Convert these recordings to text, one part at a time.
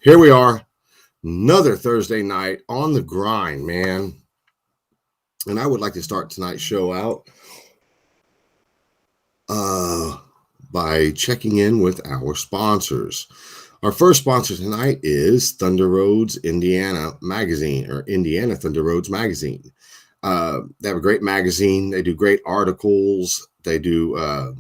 Here we are, another Thursday night on the grind, man. And I would like to start tonight's show out by checking in with our sponsors. Our first sponsor tonight is Thunder Roads Indiana Magazine, or Indiana Thunder Roads Magazine. They have a great magazine. They do great articles. They do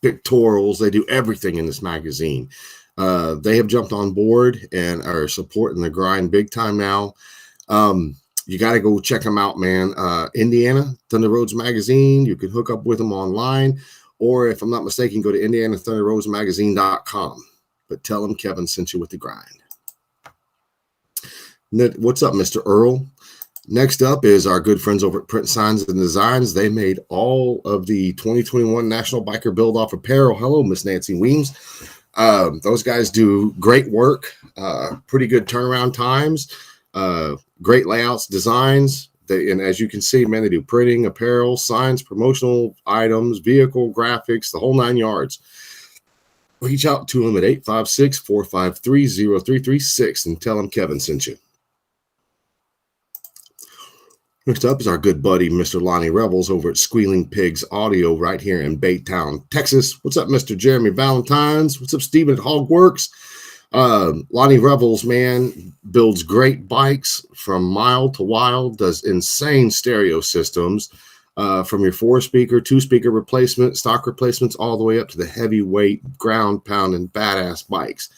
pictorials. They do everything in this magazine. They have jumped on board and are supporting the grind big time now. You got to go check them out, man. Indiana Thunder Roads Magazine. You can hook up with them online, or if I'm not mistaken, go to IndianaThunderRoadsMagazine.com. But tell them Kevin sent you with the grind. What's up, Mr. Earl? Next up is our good friends over at Print Signs and Designs. They made all of the 2021 National Biker Build-Off apparel. Hello, Miss Nancy Weems. Those guys do great work, pretty good turnaround times, great layouts, designs. And as you can see, man, they do printing, apparel, signs, promotional items, vehicle graphics, the whole 9 yards. Reach out to them at 856-453-0336 and tell them Kevin sent you. Next up is our good buddy, Mr. Lonnie Rebels over at Squealing Pigs Audio right here in Baytown, Texas. What's up, Mr. Jeremy Valentines? What's up, Steven at Hogworks? Lonnie Rebels, man, builds great bikes from mild to wild, does insane stereo systems from your 4-speaker, 2-speaker replacement, stock replacements, all the way up to the heavyweight, ground-pounding, badass bikes.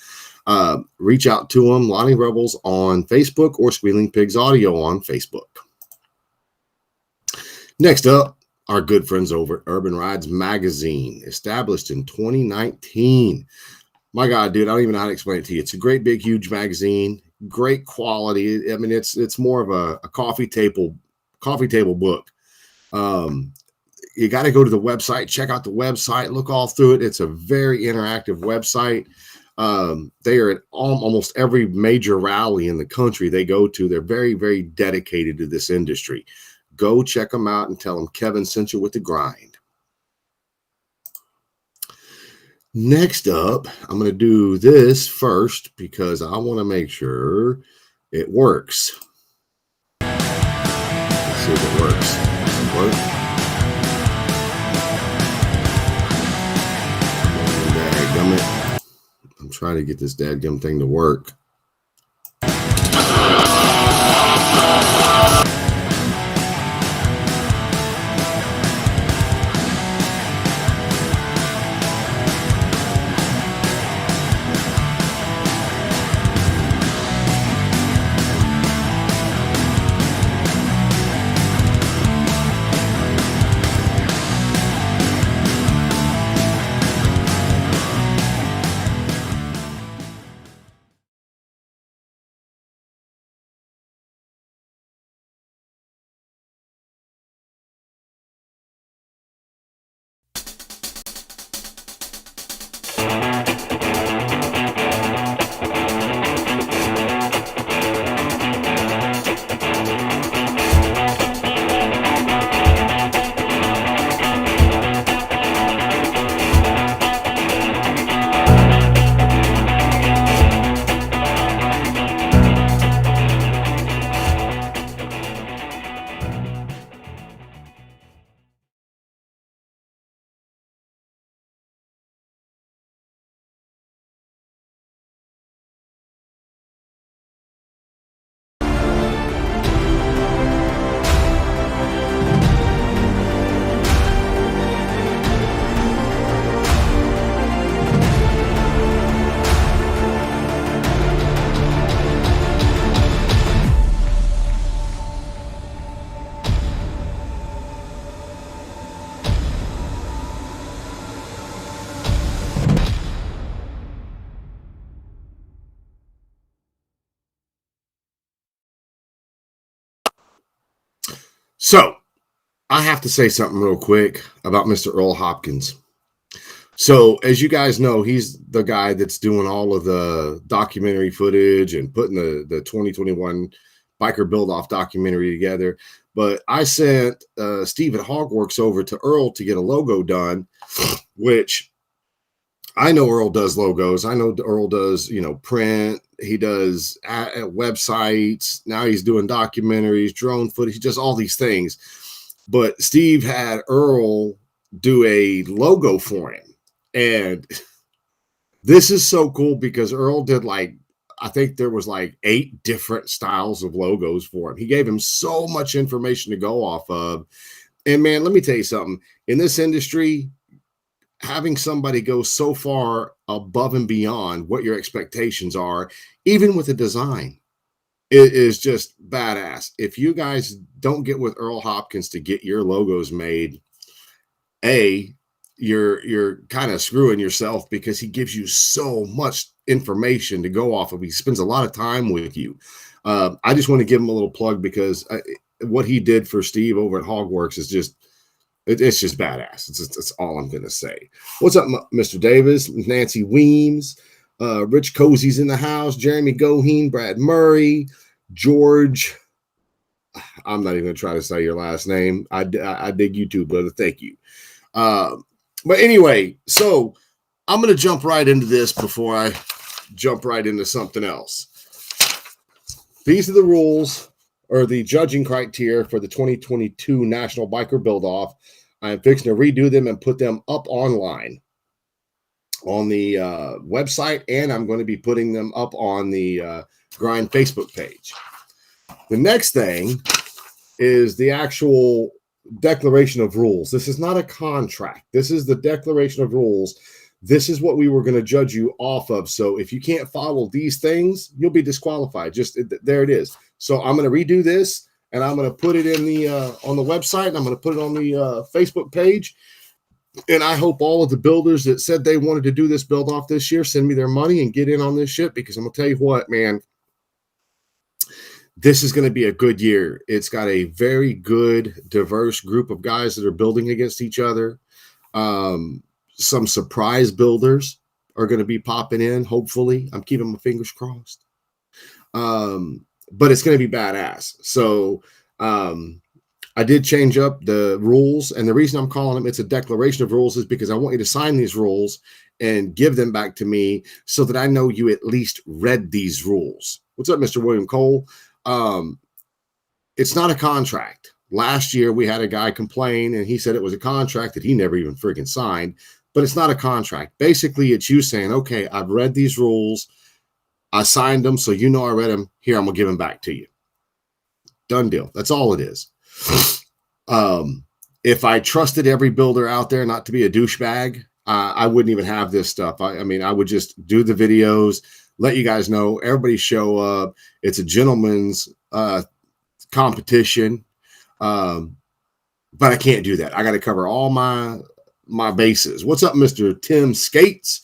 Reach out to him, Lonnie Rebels, on Facebook or Squealing Pigs Audio on Facebook. Next up, our good friends over at Urban Rides Magazine, established in 2019. My God, dude, I don't even know how to explain it to you. It's a great, big, huge magazine, great quality. I mean, it's more of a coffee table book. You got to go to the website, check out the website, look all through it. It's a very interactive website. They are at almost every major rally in the country they go to. They're very, very dedicated to this industry. Go check them out and tell them Kevin sent you with the grind. Next up, I'm going to do this first because I want to make sure it works. Let's see if it works. Does it work? Dadgummit. I'm trying to get this dadgum thing to work. So I have to say something real quick about Mr. Earl Hopkins. So as you guys know, he's the guy that's doing all of the documentary footage and putting the 2021 Biker Build-Off documentary together. But I sent Steve at Hogworks over to Earl to get a logo done, which I know Earl does logos. I know Earl does, print. He does websites. Now he's doing documentaries, drone footage. He does all these things. But Steve had Earl do a logo for him. And this is so cool because Earl did I think there was 8 different styles of logos for him. He gave him so much information to go off of. And man, let me tell you something. In this industry, having somebody go so far above and beyond what your expectations are, even with a design, it is just badass. If you guys don't get with Earl Hopkins to get your logos made, you're kind of screwing yourself because he gives you so much information to go off of. He spends a lot of time with you. I just want to give him a little plug because what he did for Steve over at Hogworks is just, it's just badass. That's all I'm going to say. What's up, Mr. Davis, Nancy Weems, Rich Cozy's in the house, Jeremy Goheen, Brad Murray, George. I'm not even going to try to say your last name. I dig you too, brother. Thank you. But anyway, so I'm going to jump right into this before I jump right into something else. These are the rules or the judging criteria for the 2022 National Biker Build-Off. I'm fixing to redo them and put them up online on the website, and I'm going to be putting them up on the Grind Facebook page. The next thing is the actual declaration of rules. This is not a contract. This is the declaration of rules. This is what we were going to judge you off of. So if you can't follow these things, you'll be disqualified. Just there it is. So I'm going to redo this, and I'm going to put it in the on the website, and I'm going to put it on the Facebook page. And I hope all of the builders that said they wanted to do this build off this year send me their money and get in on this shit, because I'm going to tell you what, man, this is going to be a good year. It's got a very good, diverse group of guys that are building against each other. Some surprise builders are going to be popping in, hopefully. I'm keeping my fingers crossed. But it's going to be badass. So I did change up the rules. And the reason I'm calling them, it's a declaration of rules, is because I want you to sign these rules and give them back to me so that I know you at least read these rules. What's up, Mr. William Cole? It's not a contract. Last year we had a guy complain, and he said it was a contract that he never even freaking signed, but it's not a contract. Basically, it's you saying, okay, I've read these rules. I signed them. So, I read them. Here, I'm going to give them back to you. Done deal. That's all it is. If I trusted every builder out there not to be a douchebag, I wouldn't even have this stuff. I mean, I would just do the videos, let you guys know, everybody show up. It's a gentleman's competition. But I can't do that. I got to cover all my bases. What's up, Mr. Tim Skates?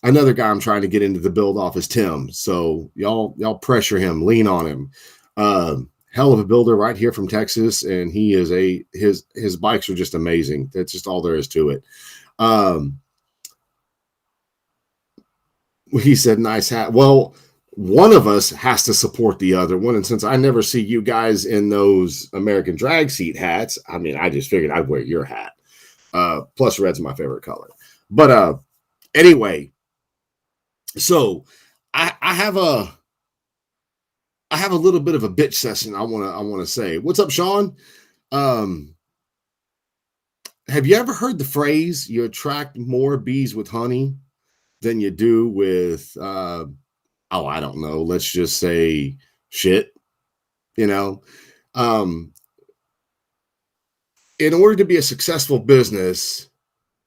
Another guy I'm trying to get into the build off is Tim. So y'all pressure him, lean on him. Hell of a builder right here from Texas. And he is his bikes are just amazing. That's just all there is to it. He said, nice hat. Well, one of us has to support the other one. And since I never see you guys in those American drag seat hats, I mean, I just figured I'd wear your hat. Plus red's my favorite color. But anyway, so I have a little bit of a bitch session I want to say. What's up, Sean? Have you ever heard the phrase, you attract more bees with honey than you do with I don't know, let's just say shit, in order to be a successful business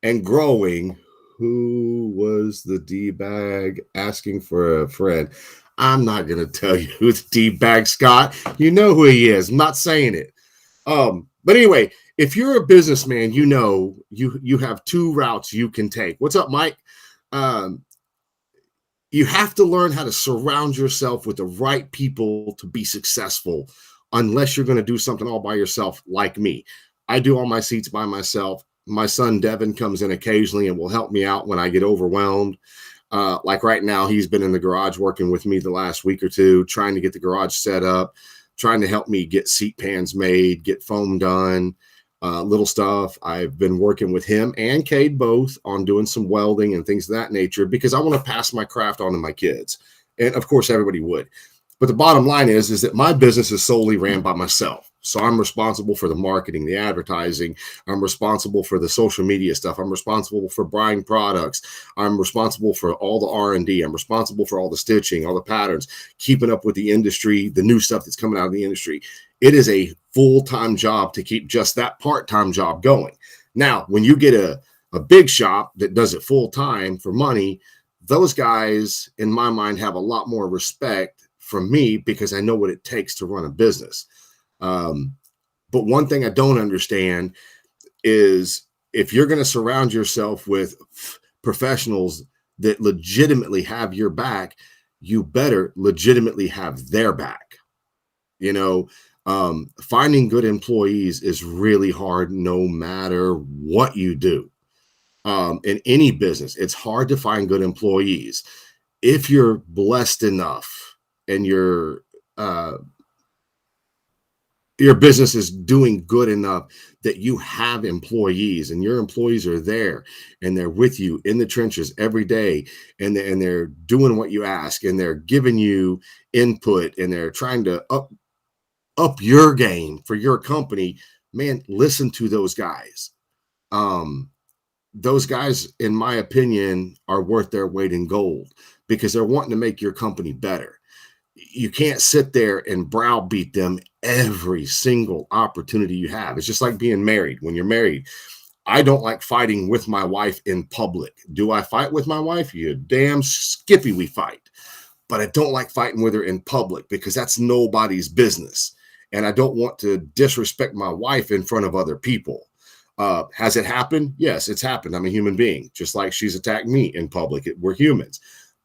and growing, who was the D-bag asking for a friend? I'm not going to tell you who the D-bag, Scott. You know who he is. I'm not saying it. But anyway, if you're a businessman, you have 2 routes you can take. What's up, Mike? You have to learn how to surround yourself with the right people to be successful, unless you're going to do something all by yourself like me. I do all my seats by myself. My son, Devin, comes in occasionally and will help me out when I get overwhelmed. Like right now, he's been in the garage working with me the last week or two, trying to get the garage set up. trying to help me get seat pans made, get foam done, little stuff. I've been working with him and Cade both on doing some welding and things of that nature because I want to pass my craft on to my kids. And of course, everybody would. But the bottom line is that my business is solely ran by myself. So I'm responsible for the marketing, the advertising. I'm responsible for the social media stuff. I'm responsible for buying products. I'm responsible for all the R&D. I'm responsible for all the stitching, all the patterns, keeping up with the industry, the new stuff that's coming out of the industry. It is a full-time job to keep just that part-time job going. Now, when you get a big shop that does it full-time for money, those guys, in my mind, have a lot more respect from me because I know what it takes to run a business. But one thing I don't understand is if you're going to surround yourself with professionals that legitimately have your back, you better legitimately have their back. You know, finding good employees is really hard no matter what you do. In any business, it's hard to find good employees. If you're blessed enough and your business is doing good enough that you have employees and your employees are there and they're with you in the trenches every day and they're doing what you ask and they're giving you input and they're trying to up your game for your company, man, listen to those guys. Those guys, in my opinion, are worth their weight in gold because they're wanting to make your company better. You can't sit there and browbeat them every single opportunity you have. It's just like being married. When you're married, I don't like fighting with my wife in public. Do I fight with my wife? You damn skippy we fight. But I don't like fighting with her in public because that's nobody's business. And I don't want to disrespect my wife in front of other people. Has it happened? Yes, it's happened. I'm a human being, just like she's attacked me in public. We're humans.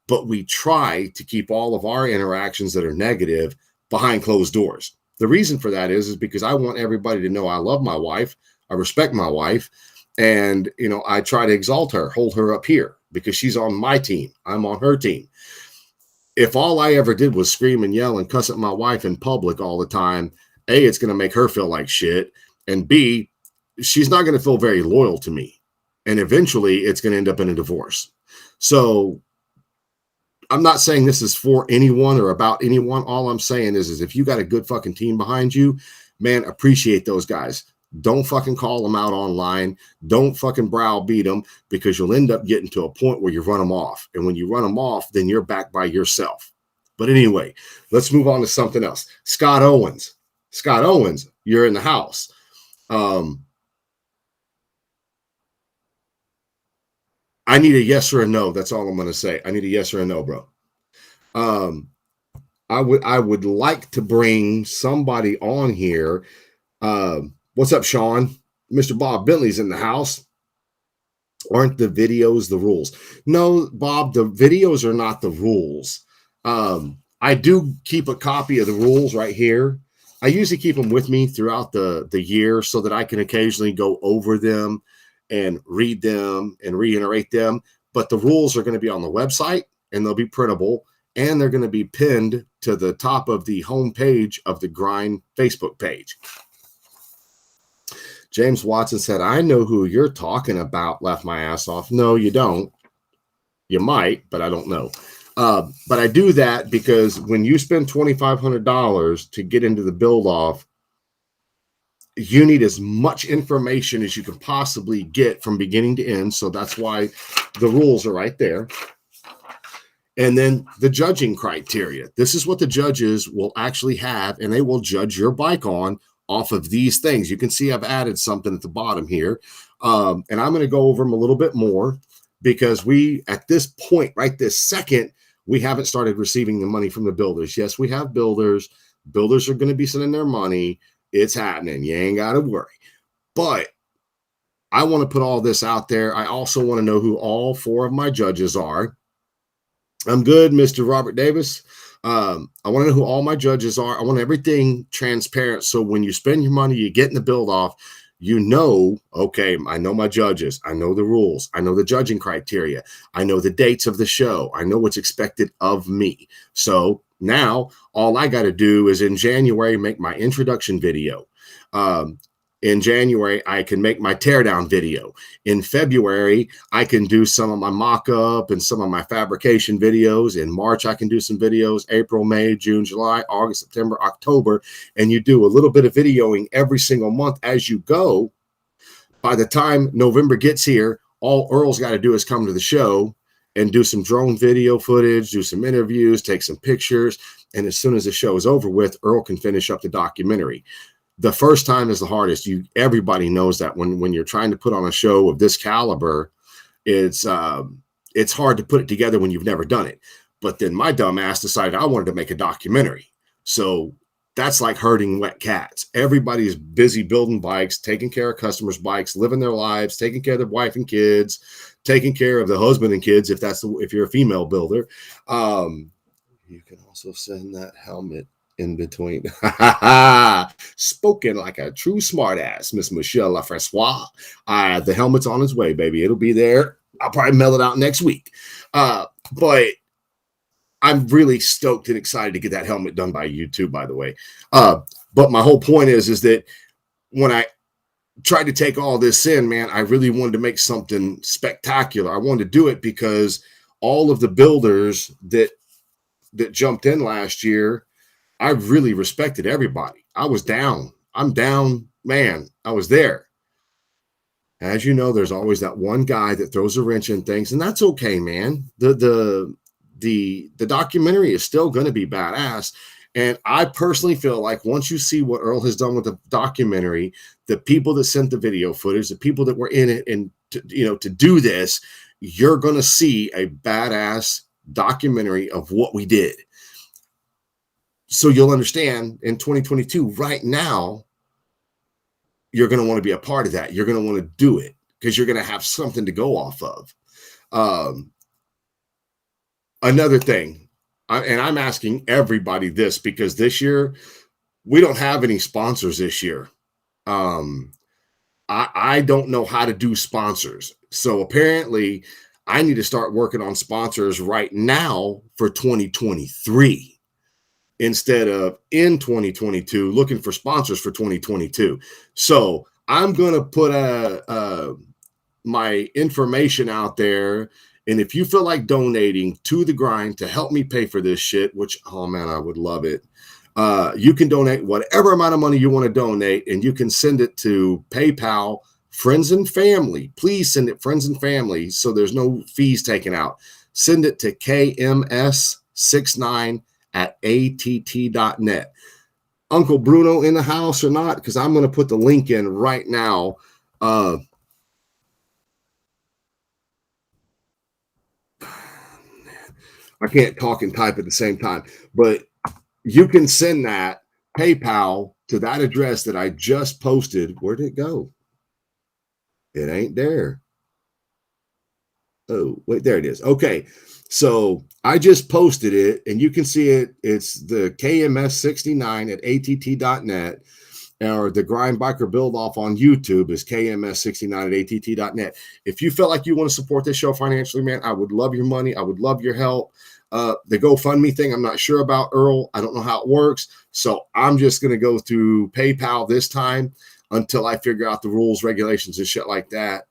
But we try to keep all of our interactions that are negative behind closed doors. The reason for that is because I want everybody to know I love my wife, I respect my wife, and I try to exalt her, hold her up here because she's on my team. I'm on her team. If all I ever did was scream and yell and cuss at my wife in public all the time, A, it's going to make her feel like shit, and B, she's not going to feel very loyal to me. And eventually it's going to end up in a divorce. So I'm not saying this is for anyone or about anyone. All I'm saying is if you got a good fucking team behind you, man, appreciate those guys. Don't fucking call them out online. Don't fucking browbeat them because you'll end up getting to a point where you run them off. And when you run them off, then you're back by yourself. But anyway, let's move on to something else. Scott Owens. Scott Owens, you're in the house. I need a yes or a no. That's all I'm going to say. I need a yes or a no, bro. I would like to bring somebody on here. What's up, Sean? Mr. Bob Bentley's in the house. Aren't the videos the rules? No, Bob, the videos are not the rules. I do keep a copy of the rules right here. I usually keep them with me throughout the year so that I can occasionally go over them and read them and reiterate them. But the rules are going to be on the website and they'll be printable and they're going to be pinned to the top of the homepage of the Grind Facebook page. James Watson said, I know who you're talking about, laughed my ass off. No, you don't. You might, but I don't know. But I do that because when you spend $2,500 to get into the build off, you need as much information as you can possibly get from beginning to end. So that's why the rules are right there. And then the judging criteria. This is what the judges will actually have, and they will judge your bike on off of these things. You can see I've added something at the bottom here. And I'm going to go over them a little bit more because we, at this point, right this second, we haven't started receiving the money from the builders. Yes, we have builders. Builders are going to be sending their money. It's happening. You ain't got to worry. But I want to put all this out there. I also want to know who all 4 of my judges are. I'm good, Mr. Robert Davis. I want to know who all my judges are. I want everything transparent. So when you spend your money, you get in the build off, you know, okay, I know my judges, I know the rules, I know the judging criteria, I know the dates of the show, I know what's expected of me. So now all I got to do is in January make my introduction video. In January, I can make my teardown video. In February, I can do some of my mock-up and some of my fabrication videos. In March, I can do some videos. April, May, June, July, August, September, October. And you do a little bit of videoing every single month as you go. By the time November gets here, all Earl's got to do is come to the show and do some drone video footage, do some interviews, take some pictures. And as soon as the show is over with, Earl can finish up the documentary. The first time is the hardest. Everybody knows that when you're trying to put on a show of this caliber, it's hard to put it together when you've never done it. But then my dumb ass decided I wanted to make a documentary. So that's like herding wet cats. Everybody's busy building bikes, taking care of customers' bikes, living their lives, taking care of their wife and kids, taking care of the husband and kids if you're a female builder. You can also send that helmet in between. Spoken like a true smartass, Miss Michelle Lafrancois. The helmet's on its way, baby. It'll be there. I'll probably mail it out next week. But I'm really stoked and excited to get that helmet done by YouTube, by the way. But my whole point is that when I tried to take all this in, man, I really wanted to make something spectacular. I wanted to do it because all of the builders that jumped in last year, I really respected everybody. I was down. I'm down, man. I was there. As you know, there's always that one guy that throws a wrench in things, and that's okay, man. The documentary is still going to be badass. And I personally feel like once you see what Earl has done with the documentary, the people that sent the video footage, the people that were in it, and to do this, you're going to see a badass documentary of what we did. So you'll understand in 2022, right now, you're going to want to be a part of that. You're going to want to do it because you're going to have something to go off of. Another thing, and I'm asking everybody this because this year, we don't have any sponsors this year. I don't know how to do sponsors. So apparently, I need to start working on sponsors right now for 2023. Instead of in 2022, looking for sponsors for 2022. So I'm going to put my information out there. And if you feel like donating to the grind to help me pay for this shit, which, oh man, I would love it. You can donate whatever amount of money you want to donate, and you can send it to PayPal, friends and family. Please send it friends and family so there's no fees taken out. Send it to KMS69 at att.net. Uncle Bruno in the house or not? Because I'm going to put the link in right now. I can't talk and type at the same time, but you can send that PayPal to that address that I just posted. Where did it go? It ain't there. Oh, wait, there it is. Okay. So I just posted it, and you can see it. It's the KMS69 at att.net, or the Grind Biker Build Off on YouTube is KMS69 at att.net. If you feel like you want to support this show financially, man, I would love your money. I would love your help. The GoFundMe thing, I'm not sure about, Earl. I don't know how it works. So I'm just going to go through PayPal this time until I figure out the rules, regulations, and shit like that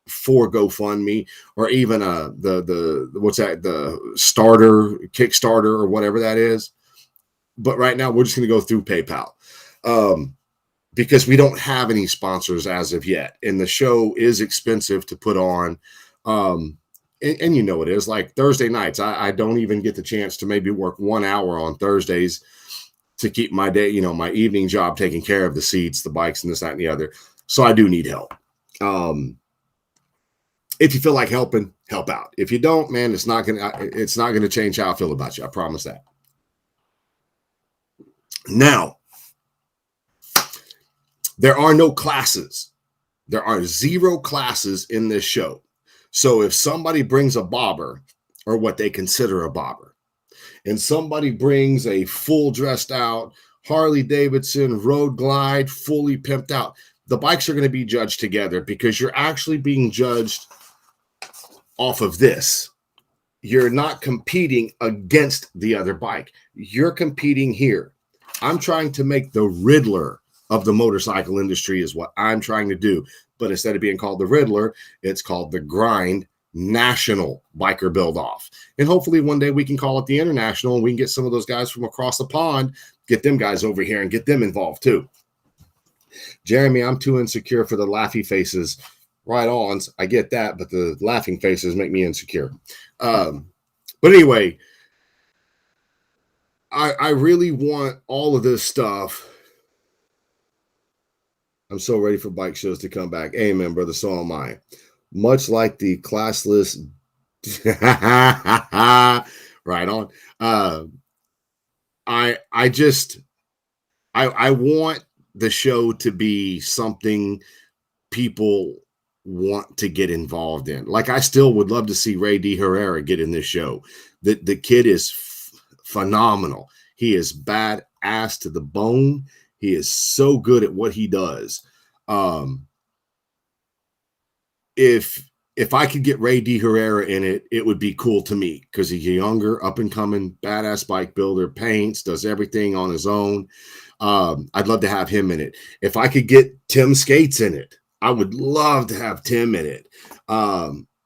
for GoFundMe, or even what's that, the starter, Kickstarter, or whatever that is. But right now we're just going to go through PayPal because we don't have any sponsors as of yet, and the show is expensive to put on. And you know it is, like Thursday nights, I don't even get the chance to maybe work 1 hour on Thursdays to keep my day, my evening job, taking care of the seats, the bikes, and this, that, and the other. So I do need help. If you feel like helping, help out. If you don't, man, it's not gonna change how I feel about you. I promise that. Now, there are no classes. There are 0 classes in this show. So if somebody brings a bobber, or what they consider a bobber, and somebody brings a full dressed out Harley Davidson Road Glide, fully pimped out, the bikes are going to be judged together because you're actually being judged off of this. You're not competing against the other bike. You're competing here. I'm trying to make the Riddler of the motorcycle industry is what I'm trying to do. But instead of being called the Riddler, it's called the Grind National Biker Build Off. And hopefully one day we can call it the International and we can get some of those guys from across the pond, get them guys over here and get them involved too. Jeremy, I'm too insecure for the laughy faces. Right on. I get that, but the laughing faces make me insecure. But anyway, I really want all of this stuff. I'm so ready for bike shows to come back. Amen, brother. So am I. Much like the classless. Right on. I want the show to be something people want to get involved in. Like, I still would love to see Ray D. Herrera get in this show. The kid is phenomenal. He is badass to the bone. He is so good at what he does. If I could get Ray D. Herrera in it, it would be cool to me because he's a younger, up-and-coming, badass bike builder, paints, does everything on his own. I'd love to have him in it. If I could get Tim Skates in it, I would love to have Tim in it.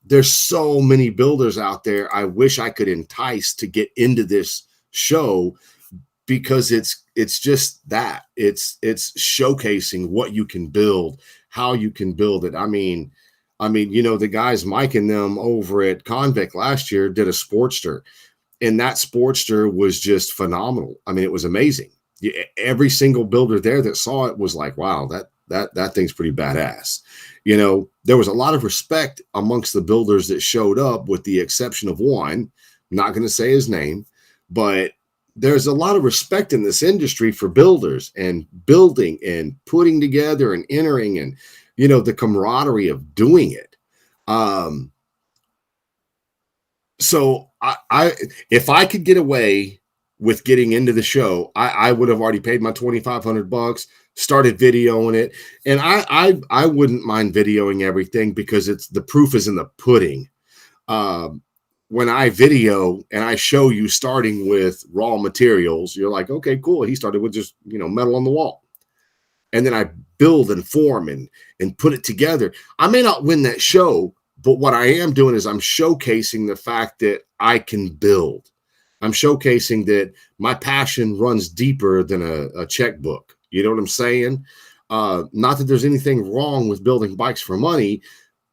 There's so many builders out there I wish I could entice to get into this show because it's just that. It's showcasing what you can build, how you can build it. I mean, you know, the guys, Mike and them over at Convict last year did a Sportster, and that Sportster was just phenomenal. I mean, it was amazing. Every single builder there that saw it was like, wow, that thing's pretty badass. You know, there was a lot of respect amongst the builders that showed up, with the exception of one. I'm not going to say his name, but there's a lot of respect in this industry for builders and building and putting together and entering, and, you know, the camaraderie of doing it. So I if I could get away with getting into the show, I would have already paid my $2,500, started videoing it. And I wouldn't mind videoing everything because the proof is in the pudding. When I video and I show you starting with raw materials, you're like, okay, cool. He started with just, you know, metal on the wall. And then I build and form and put it together. I may not win that show, but what I am doing is I'm showcasing the fact that I can build. I'm showcasing that my passion runs deeper than a checkbook. You know what I'm saying? Not that there's anything wrong with building bikes for money,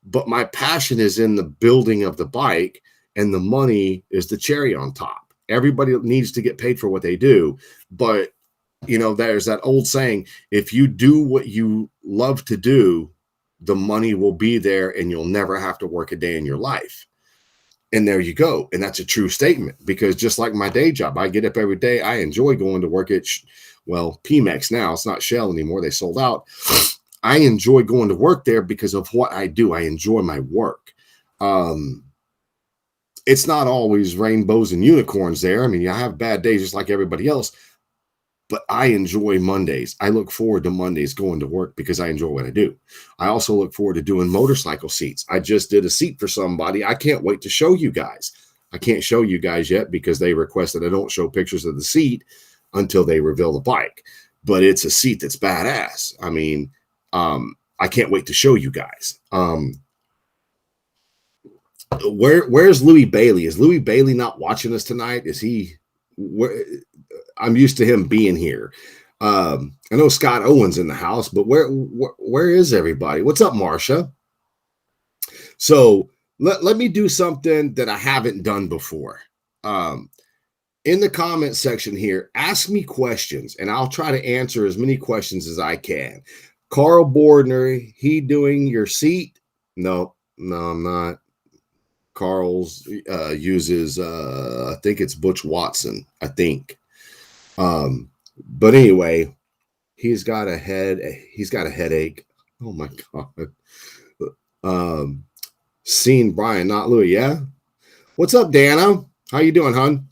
but my passion is in the building of the bike, and the money is the cherry on top. Everybody needs to get paid for what they do. But, you know, there's that old saying, if you do what you love to do, the money will be there and you'll never have to work a day in your life. And there you go. And that's a true statement, because just like my day job, I get up every day. I enjoy going to work at, Pemex now. It's not Shell anymore. They sold out. I enjoy going to work there because of what I do. I enjoy my work. It's not always rainbows and unicorns there. I mean, I have bad days just like everybody else, but I enjoy Mondays. I look forward to Mondays going to work because I enjoy what I do. I also look forward to doing motorcycle seats. I just did a seat for somebody. I can't wait to show you guys. I can't show you guys yet because they requested I don't show pictures of the seat until they reveal the bike, but it's a seat that's badass. I mean, I can't wait to show you guys. Where's Louis Bailey? Is Louis Bailey not watching us tonight? Is he? I'm used to him being here. I know Scott Owen's in the house, but where is everybody? What's up, Marsha? So let me do something that I haven't done before. In the comment section here, ask me questions, and I'll try to answer as many questions as I can. Carl Bordner, he doing your seat? No, I'm not. Carl's uses I think it's Butch Watson, I think. But anyway, he's got a headache. Oh my god. Seen Brian, not Louis. Yeah. What's up, Dana? How you doing, hon?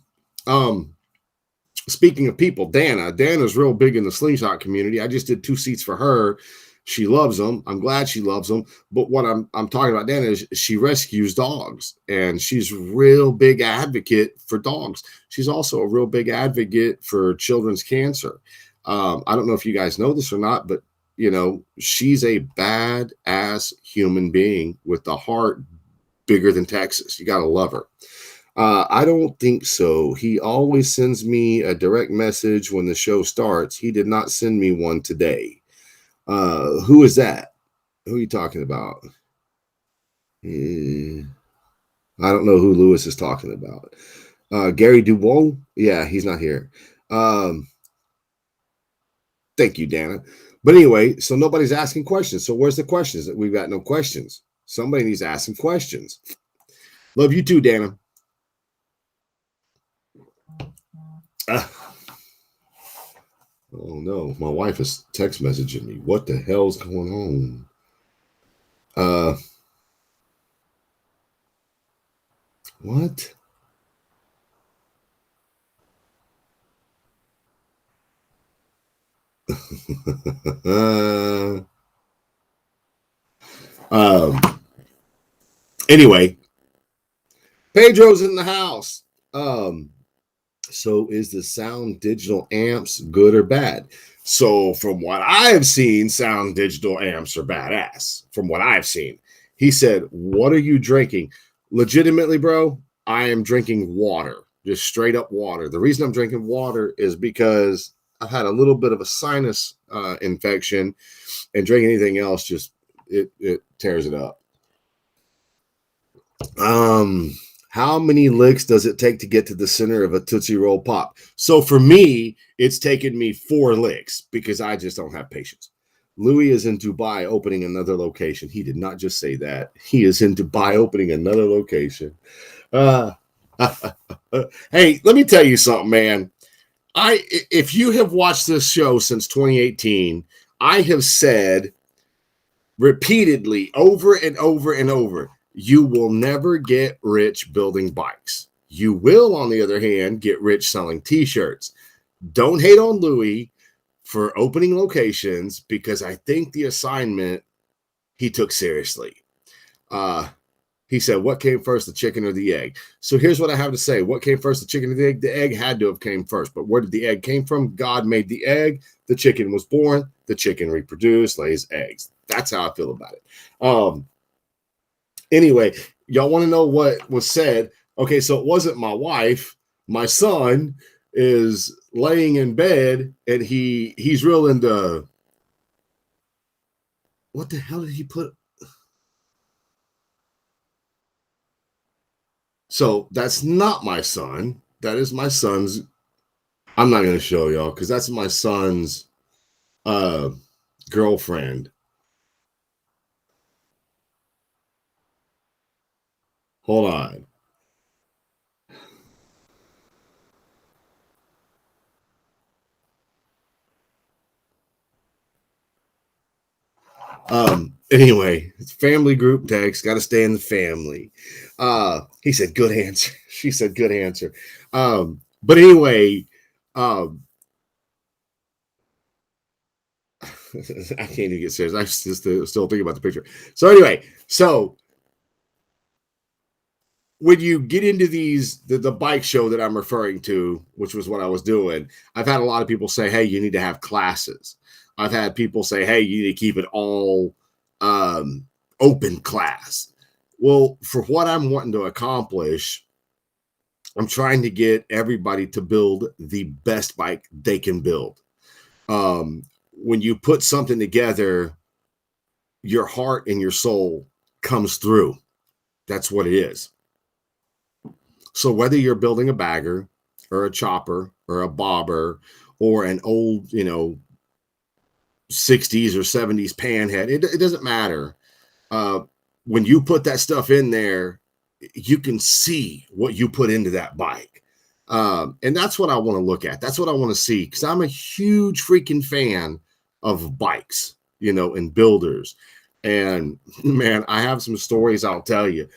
Speaking of people, Dana's real big in the slingshot community. I just did 2 seats for her. She loves them. I'm glad she loves them. But what I'm talking about, Dan, is she rescues dogs, and she's a real big advocate for dogs. She's also a real big advocate for children's cancer. I don't know if you guys know this or not, but she's a badass human being with a heart bigger than Texas. You got to love her. I don't think so. He always sends me a direct message when the show starts. He did not send me one today. Who is that? Who are you talking about? I don't know who Lewis is talking about. Gary Dubois? Yeah, he's not here. Thank you, Dana. But anyway, so nobody's asking questions. So where's the questions? We've got no questions. Somebody needs to ask some questions. Love you too, Dana. Oh no, my wife is text messaging me. What the hell's going on? What? Anyway, Pedro's in the house. So is the Sound Digital amps good or bad? So from what I've seen, Sound Digital amps are badass. From what I've seen. He said, what are you drinking? Legitimately, bro, I am drinking water. Just straight up water. The reason I'm drinking water is because I've had a little bit of a sinus infection, and drinking anything else just it tears it up. How many licks does it take to get to the center of a Tootsie Roll Pop? So for me, it's taken me 4 licks because I just don't have patience. Louis is in Dubai opening another location. He did not just say that. He is in Dubai opening another location. Hey, let me tell you something, man. If you have watched this show since 2018, I have said repeatedly over and over and over, you will never get rich building bikes. You will, on the other hand, get rich selling t-shirts. Don't hate on Louis for opening locations because I think the assignment he took seriously. He said, what came first, the chicken or the egg? So here's what I have to say. What came first, the chicken or the egg? The egg had to have came first. But where did the egg came from? God made the egg. The chicken was born. The chicken reproduced, lays eggs. That's how I feel about it. Anyway, y'all want to know what was said? Okay, so it wasn't my wife. My son is laying in bed, and he's real into... What the hell did he put... So that's not my son. That is my son's. I'm not going to show y'all because that's my son's girlfriend. Hold on. Anyway, it's family group text. Got to stay in the family. He said, good answer. She said, good answer. But anyway, I can't even get serious. I just still thinking about the picture. So anyway, when you get into the bike show that I'm referring to, which was what I was doing, I've had a lot of people say, hey, you need to have classes. I've had people say, hey, you need to keep it all open class. Well, for what I'm wanting to accomplish, I'm trying to get everybody to build the best bike they can build. When you put something together, your heart and your soul comes through. That's what it is. So whether you're building a bagger or a chopper or a bobber or an old, 60s or 70s panhead, it doesn't matter. When you put that stuff in there, you can see what you put into that bike. And that's what I want to look at. That's what I want to see because I'm a huge freaking fan of bikes, and builders. And man, I have some stories I'll tell you,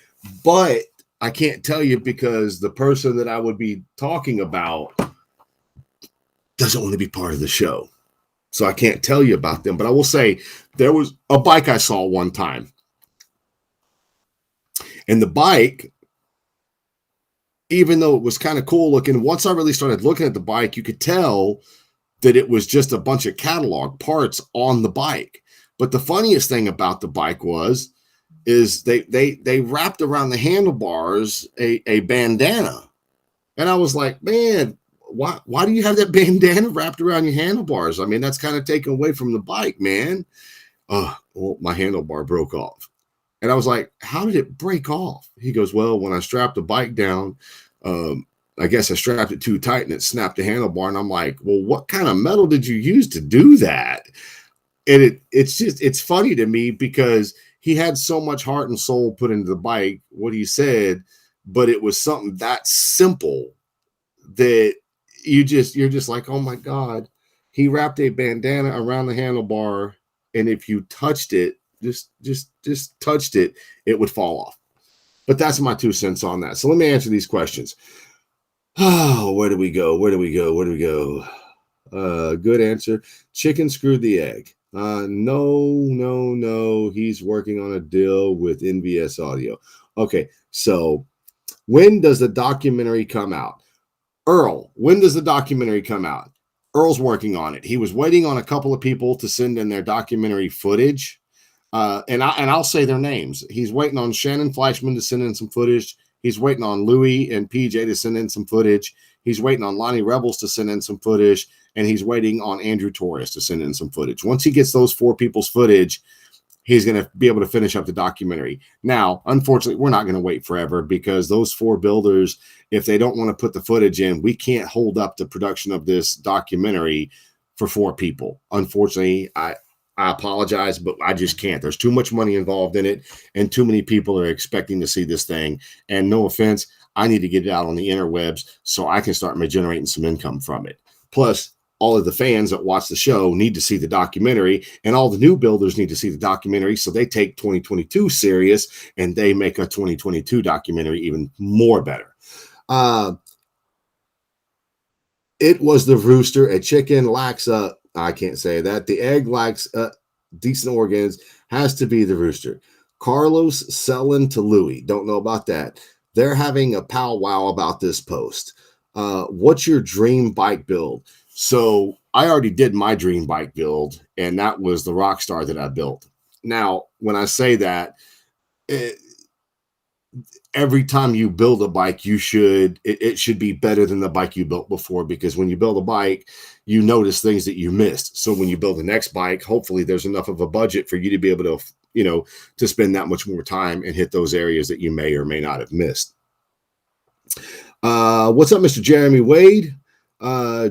but I can't tell you because the person that I would be talking about doesn't want to be part of the show. So I can't tell you about them, but I will say there was a bike I saw one time. And the bike, even though it was kind of cool looking, once I really started looking at the bike, you could tell that it was just a bunch of catalog parts on the bike. But the funniest thing about the bike is they wrapped around the handlebars a bandana. And I was like, man, why do you have that bandana wrapped around your handlebars? I mean, that's kind of taken away from the bike, man. Well, my handlebar broke off. And I was like, how did it break off? He goes, well, when I strapped the bike down, I guess I strapped it too tight and it snapped the handlebar. And I'm like, well, what kind of metal did you use to do that? And it's funny to me because he had so much heart and soul put into the bike, what he said, but it was something that simple that you're just like, oh my God, he wrapped a bandana around the handlebar. And if you touched it, just touched it, it would fall off. But that's my 2 cents on that. So let me answer these questions. Oh, where do we go? Good answer. Chicken screwed the egg. No. He's working on a deal with NVS Audio. Okay, so when does the documentary come out? Earl, when does the documentary come out? Earl's working on it. He was waiting on a couple of people to send in their documentary footage. And I'll say their names. He's waiting on Shannon Fleischman to send in some footage. He's waiting on Louie and PJ to send in some footage. He's waiting on Lonnie Rebels to send in some footage. And he's waiting on Andrew Torres to send in some footage. Once he gets those 4 people's footage, he's going to be able to finish up the documentary. Now, unfortunately, we're not going to wait forever because those 4 builders, if they don't want to put the footage in, we can't hold up the production of this documentary for 4 people. Unfortunately, I apologize, but I just can't. There's too much money involved in it, and too many people are expecting to see this thing. And no offense, I need to get it out on the interwebs so I can start generating some income from it. Plus, all of the fans that watch the show need to see the documentary, and all the new builders need to see the documentary, so they take 2022 serious and they make a 2022 documentary even more better. It was the rooster. A chicken lacks I can't say that. The egg lacks decent organs. Has to be the rooster. Carlos selling to Louie. Don't know about that. They're having a powwow about this post. What's your dream bike build? So I already did my dream bike build, and that was the Rockstar that I built. Now, when I say that, every time you build a bike, it should be better than the bike you built before, because when you build a bike, you notice things that you missed. So when you build the next bike, hopefully there's enough of a budget for you to be able to, to spend that much more time and hit those areas that you may or may not have missed. What's up, Mr. Jeremy Wade?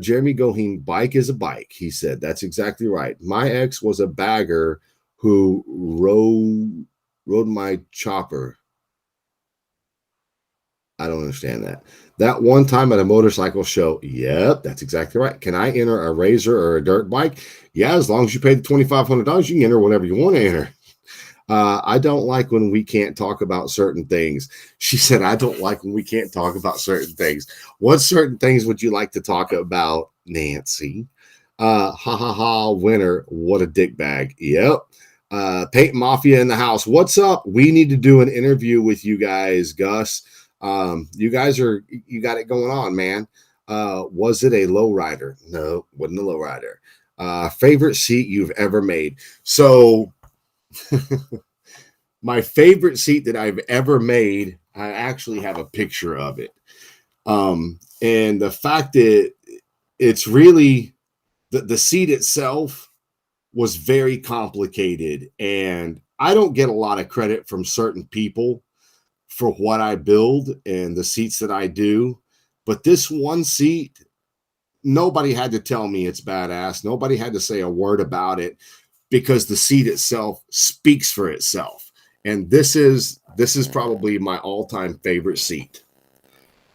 Jeremy Goheen, bike is a bike. He said, that's exactly right. My ex was a bagger who rode my chopper. I don't understand that. That one time at a motorcycle show. Yep, that's exactly right. Can I enter a razor or a dirt bike? Yeah, as long as you pay the $2,500, you can enter whatever you want to enter. I don't like when we can't talk about certain things. She said, I don't like when we can't talk about certain things. What certain things would you like to talk about, Nancy? Winner. What a dick bag. Yep. Paint Mafia in the house. What's up? We need to do an interview with you guys, Gus. You got it going on, man. Was it a lowrider? No, wasn't a lowrider. Favorite seat you've ever made? So my favorite seat that I've ever made, I actually have a picture of it. And the fact that it's really the seat itself was very complicated, and I don't get a lot of credit from certain people for what I build and the seats that I do. But this one seat, nobody had to tell me it's badass. Nobody had to say a word about it, because the seat itself speaks for itself. And this is probably my all-time favorite seat.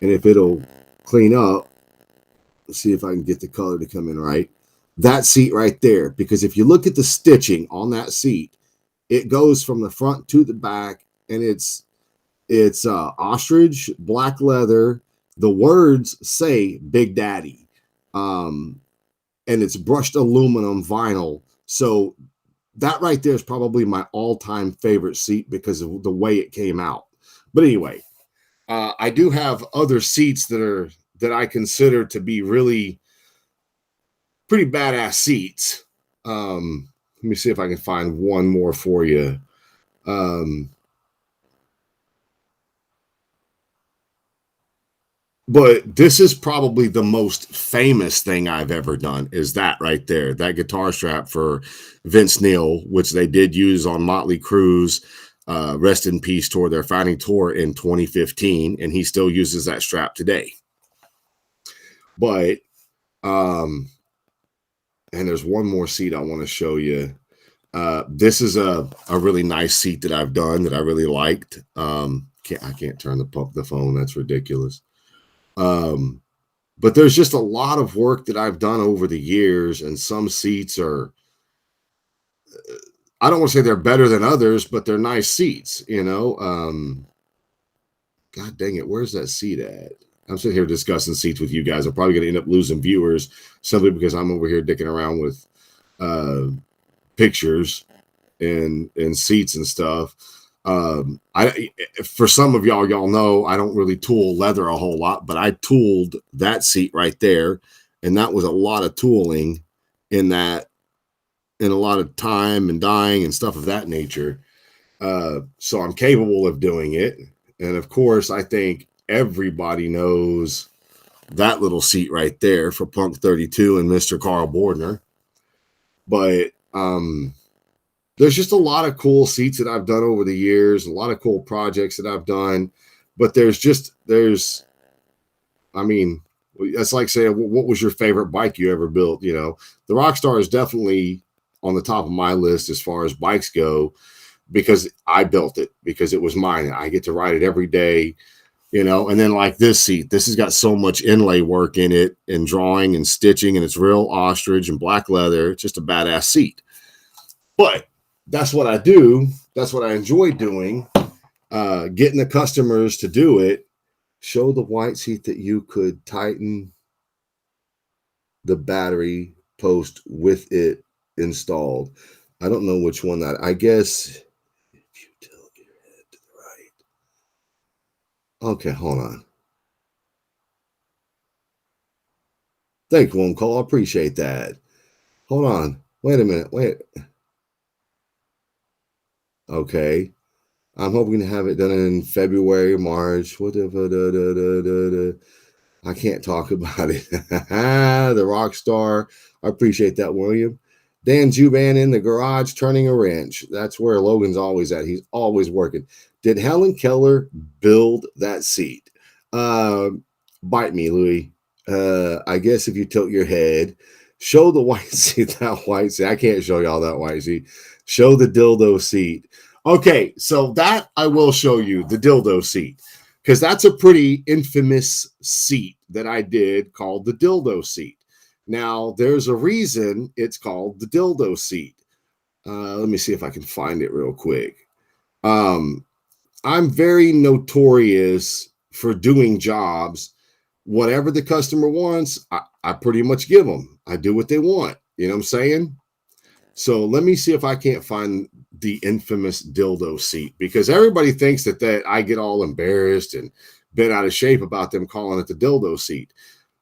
And if it'll clean up, let's see if I can get the color to come in right. That seat right there, because if you look at the stitching on that seat, it goes from the front to the back, and it's ostrich black leather. The words say Big Daddy. and it's brushed aluminum vinyl. So that right there is probably my all-time favorite seat because of the way it came out. But anyway, I do have other seats that I consider to be really pretty badass seats. Let me see if I can find one more for you. But this is probably the most famous thing I've ever done is that right there, that guitar strap for Vince Neil, which they did use on Motley Crue's Rest in Peace tour, their founding tour in 2015, and he still uses that strap today. But and there's one more seat I want to show you. This is a really nice seat that I've done that I really liked. I can't turn the phone. That's ridiculous. But there's just a lot of work that I've done over the years, and some seats are, I don't want to say they're better than others, but they're nice seats, you know. God dang it, where's that seat at? I'm sitting here discussing seats with you guys. I'm probably going to end up losing viewers simply because I'm over here dicking around with pictures and seats and stuff. For some of y'all know I don't really tool leather a whole lot, but I tooled that seat right there, and that was a lot of tooling in that, and a lot of time and dyeing and stuff of that nature. So I'm capable of doing it, and of course, I think everybody knows that little seat right there for Punk 32 and Mr. Carl Bordner. But there's just a lot of cool seats that I've done over the years, a lot of cool projects that I've done. But I mean, that's like saying, what was your favorite bike you ever built? You know, the Rockstar is definitely on the top of my list as far as bikes go, because I built it, because it was mine. I get to ride it every day, you know. And then like this seat, this has got so much inlay work in it and drawing and stitching, and it's real ostrich and black leather. It's just a badass seat. But that's what I do. That's what I enjoy doing. Getting the customers to do it. Show the white seat that you could tighten the battery post with it installed. I don't know which one that, I guess if you tilt your head to the right. Okay, hold on. Thank you, Cole. I appreciate that. Hold on. Wait a minute. Wait. Okay. I'm hoping to have it done in February, March. I can't talk about it. The Rockstar. I appreciate that, William. Dan Juban in the garage turning a wrench. That's where Logan's always at. He's always working. Did Helen Keller build that seat? Bite me, Louie. I guess if you tilt your head, show the white seat, that white seat. I can't show y'all that white seat. Show the dildo seat. Okay, so that I will show you, the dildo seat, because that's a pretty infamous seat that I did called the dildo seat. Now, there's a reason it's called the dildo seat. Let me see if I can find it real quick. I'm very notorious for doing jobs. Whatever the customer wants, I pretty much give them. I do what they want. You know what I'm saying? So let me see if I can't find the infamous dildo seat, because everybody thinks that I get all embarrassed and bent out of shape about them calling it the dildo seat.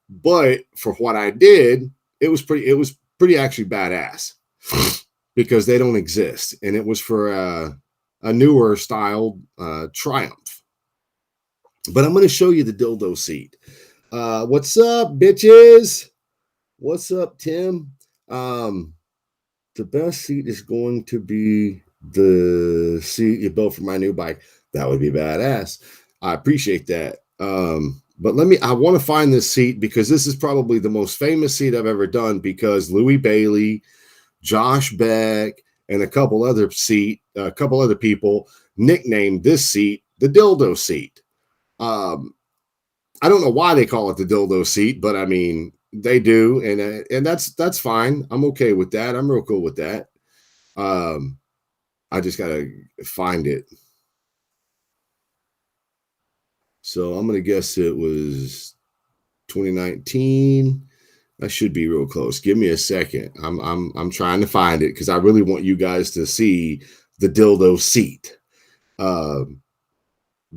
But for what I did, it was pretty actually badass, because they don't exist. And it was for a newer styled Triumph. But I'm going to show you the dildo seat. What's up, bitches? What's up, Tim? The best seat is going to be the seat you built for my new bike. That would be badass. I appreciate that. But I want to find this seat, because this is probably the most famous seat I've ever done, because Louis Bailey, Josh Beck, and a couple other people nicknamed this seat the dildo seat. I don't know why they call it the dildo seat, but I mean, they do, and that's fine. I'm okay with that. I'm real cool with that. I just gotta find it. So I'm gonna guess it was 2019. That should be real close. Give me a second. I'm trying to find it because I really want you guys to see the dildo seat.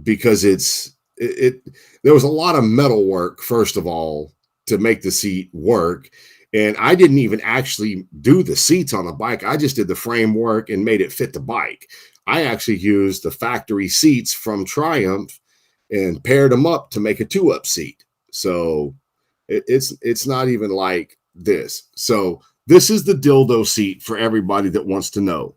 Because it there was a lot of metal work, first of all, to make the seat work. And I didn't even actually do the seats on the bike. I just did the framework and made it fit the bike. I actually used the factory seats from Triumph and paired them up to make a 2-up seat. So it's not even like this. So this is the dildo seat for everybody that wants to know.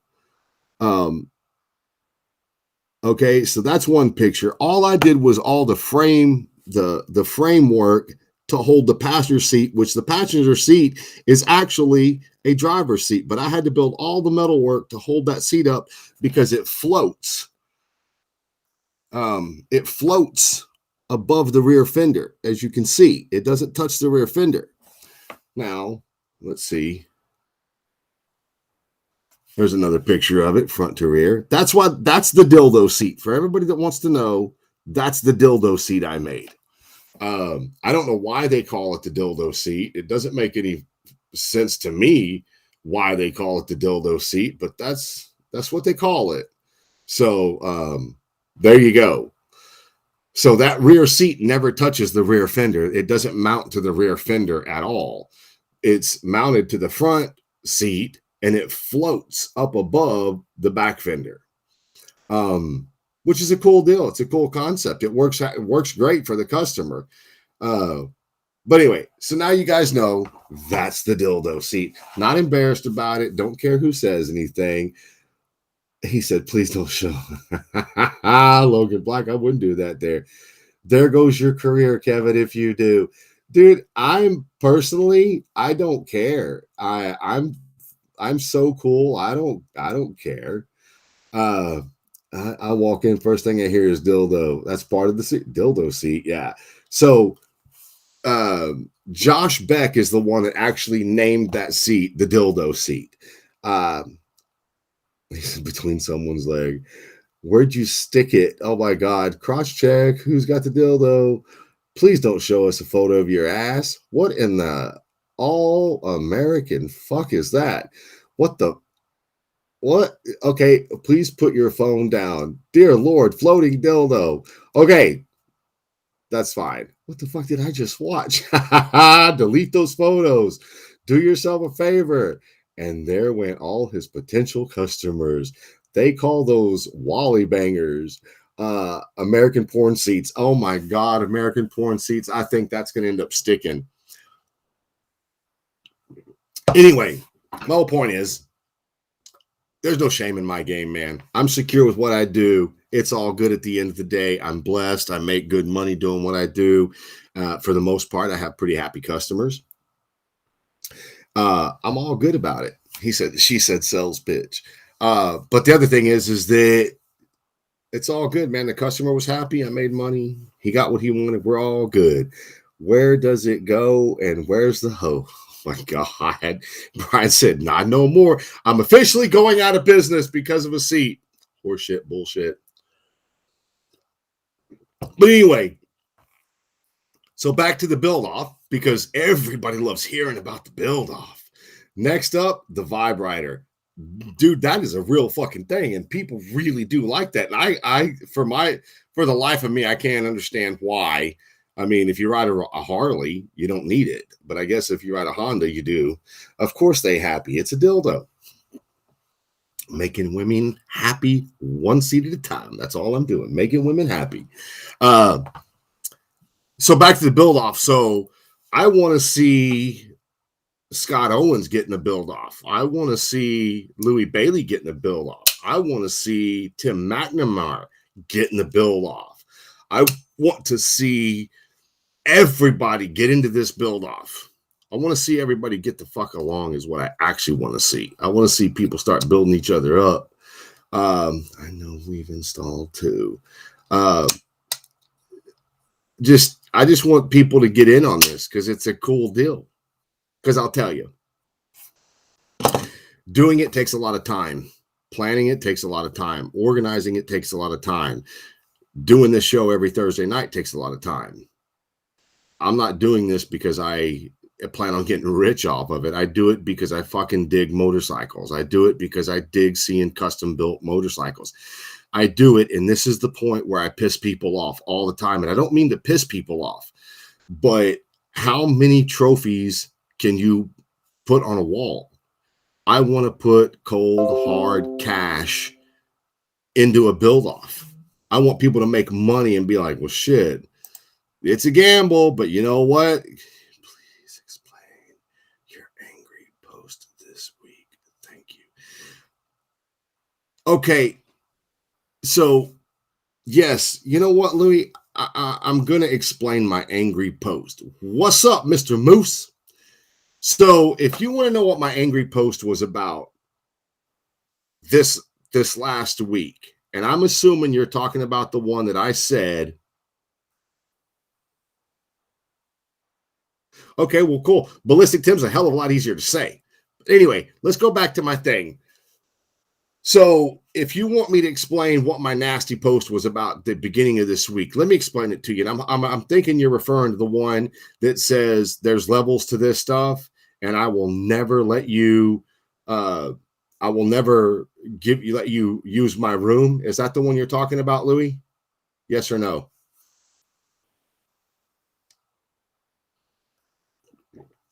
Okay, so that's one picture. All I did was all the framework to hold the passenger seat, which the passenger seat is actually a driver's seat, but I had to build all the metal work to hold that seat up because it floats. It floats above the rear fender. As you can see, it doesn't touch the rear fender. Now, let's see. There's another picture of it, front to rear. That's the dildo seat. For everybody that wants to know, that's the dildo seat I made. I don't know why they call it the dildo seat. It doesn't make any sense to me why they call it the dildo seat, but that's what they call it. So there you go. So that rear seat never touches the rear fender. It doesn't mount to the rear fender at all. It's mounted to the front seat and it floats up above the back fender, which is a cool deal. It's a cool concept. It works great for the customer. But anyway, so now you guys know that's the dildo seat. Not embarrassed about it. Don't care who says anything. He said, please don't show. Logan Black, I wouldn't do that there. There goes your career, Kevin, if you do. Dude, I don't care. I'm so cool. I don't care. I walk in, first thing I hear is dildo. That's part of the seat. Dildo seat, yeah. So Josh Beck is the one that actually named that seat the dildo seat. Between someone's leg. Where'd you stick it? Oh my God. Cross check. Who's got the dildo? Please don't show us a photo of your ass. What in the all American fuck is that? What? Okay, please put your phone down. Dear Lord, floating dildo. Okay, that's fine. What the fuck did I just watch? Delete those photos. Do yourself a favor. And there went all his potential customers. They call those Wally bangers. American porn seats. Oh my God, American porn seats. I think that's going to end up sticking. Anyway, my whole point is there's no shame in my game, man. I'm secure with what I do. It's all good at the end of the day. I'm blessed. I make good money doing what I do. For the most part, I have pretty happy customers. I'm all good about it. She said sales pitch. But the other thing is that it's all good, man. The customer was happy. I made money. He got what he wanted. We're all good. Where does it go? And where's the hoe? Oh my God. Brian said, not no more. I'm officially going out of business because of a seat. Horseshit, bullshit. But anyway, so back to the build off because everybody loves hearing about the build off. Next up, the Vibrighter. Dude, that is a real fucking thing, and people really do like that. And I for the life of me, I can't understand why. I mean, if you ride a Harley, you don't need it, but I guess if you ride a Honda, you do. Of course, they happy. It's a dildo, making women happy one seat at a time. That's all I'm doing, making women happy. So back to the build off. So I want to see Scott Owens getting a build off. I want to see Louis Bailey getting a build off. I want to see Tim McNamara getting the build off. I want to see everybody get into this build off. I want to see everybody get the fuck along is what I actually want to see. I want to see people start building each other up. I know we've installed too. I just want people to get in on this because it's a cool deal. Because I'll tell you, doing it takes a lot of time. Planning it takes a lot of time. Organizing it takes a lot of time. Doing this show every Thursday night takes a lot of time. I'm not doing this because I plan on getting rich off of it. I do it because I fucking dig motorcycles. I do it because I dig seeing custom built motorcycles. I do it, and this is the point where I piss people off all the time. And I don't mean to piss people off, but how many trophies can you put on a wall? I want to put cold, hard cash into a build-off. I want people to make money and be like, well, shit, it's a gamble, but you know what? Please explain your angry post this week. Thank you. Okay. So, yes, you know what, Louis? I'm going to explain my angry post. What's up, Mr. Moose? So, if you want to know what my angry post was about this last week, and I'm assuming you're talking about the one that I said, okay, well, cool. Ballistic Tim's a hell of a lot easier to say. But anyway, let's go back to my thing. So if you want me to explain what my nasty post was about at the beginning of this week, let me explain it to you. And I'm thinking you're referring to the one that says there's levels to this stuff, and I will never let you, I will never let you use my room. Is that the one you're talking about, Louis? Yes or no?